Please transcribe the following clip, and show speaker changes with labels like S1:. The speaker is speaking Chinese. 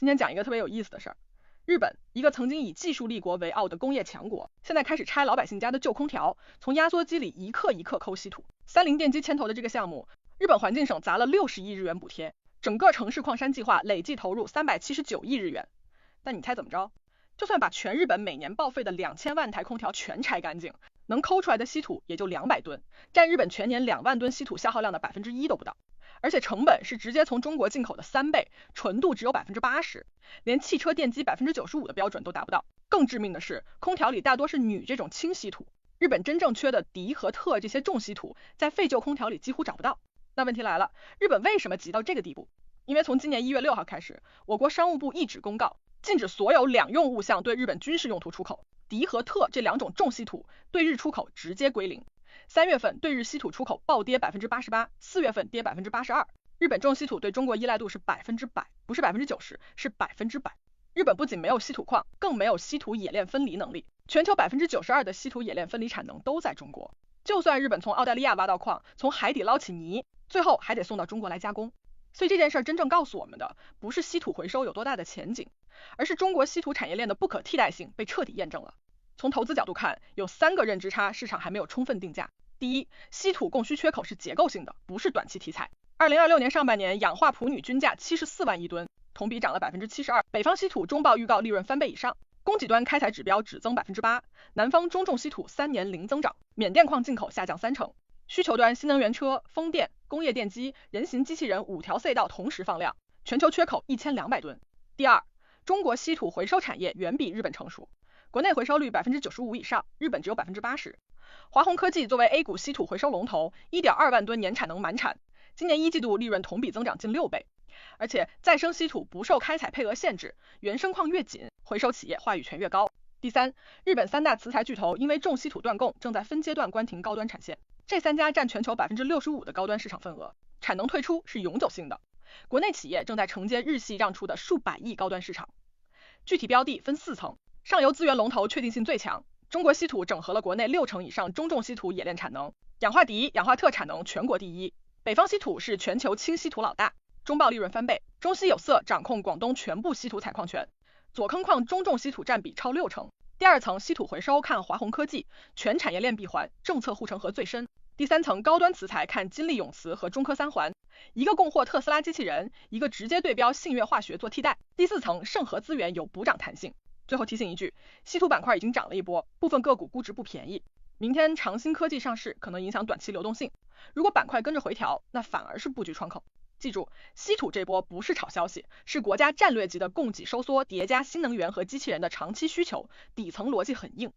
S1: 今天讲一个特别有意思的事儿。日本，一个曾经以技术立国为傲的工业强国，现在开始拆老百姓家的旧空调，从压缩机里一克一克抠稀土。三菱电机牵头的这个项目，日本环境省砸了60亿日元补贴，整个城市矿山计划累计投入379亿日元。但你猜怎么着？就算把全日本每年报废的2000万台空调全拆干净，能抠出来的稀土也就200吨，占日本全年2万吨稀土消耗量的1%都不到。而且成本是直接从中国进口的3倍，纯度只有80%，连汽车电机95%的标准都达不到。更致命的是，空调里大多是铝这种轻稀土，日本真正缺的镝和锉这些重稀土，在废旧空调里几乎找不到。那问题来了，日本为什么急到这个地步？因为从今年1月6号开始，我国商务部一纸公告，禁止所有两用物项对日本军事用途出口，镝和锉这2种重稀土对日出口直接归零。3月份对日稀土出口暴跌88%，4月份跌82%。日本重稀土对中国依赖度是100%，不是90%，是100%。日本不仅没有稀土矿，更没有稀土冶炼分离能力。全球92%的稀土冶炼分离产能都在中国。就算日本从澳大利亚挖到矿，从海底捞起泥，最后还得送到中国来加工。所以这件事真正告诉我们的，不是稀土回收有多大的前景，而是中国稀土产业链的不可替代性被彻底验证了。从投资角度看，有3个认知差，市场还没有充分定价。第一，稀土供需缺口是结构性的，不是短期题材。2026年上半年，氧化钋铝均价74万一吨，同比涨了72%。北方稀土中报预告利润翻倍以上，供给端开采指标只增8%，南方中重稀土3年零增长，缅甸矿进口下降30%。需求端新能源车、风电、工业电机、人形机器人5条赛道同时放量，全球缺口1200吨。第二，中国稀土回收产业远比日本成熟，国内回收率95%以上，日本只有80%。华虹科技作为 A 股稀土回收龙头，1.2万吨年产能满产，今年1季度利润同比增长近6倍。而且再生稀土不受开采配额限制，原生矿越紧，回收企业话语权越高。第三，日本3大磁材巨头因为重稀土断供，正在分阶段关停高端产线，这3家占全球65%的高端市场份额，产能退出是永久性的。国内企业正在承接日系让出的数百亿高端市场。具体标的分4层，上游资源龙头确定性最强，中国稀土整合了国内60%以上中重稀土冶炼产能，氧化镝、氧化锉产能全国第一。北方稀土是全球轻稀土老大，中报利润翻倍。中稀有色掌控广东全部稀土采矿权，左坑矿中重稀土占比超60%。第2层稀土回收看华虹科技，全产业链闭环，政策护城河最深。第3层高端磁材看金利永磁和中科3环，一个供货特斯拉机器人，一个直接对标信越化学做替代。第4层盛和资源有补涨弹性。最后提醒一句，稀土板块已经涨了一波，部分个股估值不便宜，明天长鑫科技上市可能影响短期流动性，如果板块跟着回调，那反而是布局窗口。记住，稀土这波不是炒消息，是国家战略级的供给收缩叠加新能源和机器人的长期需求，底层逻辑很硬。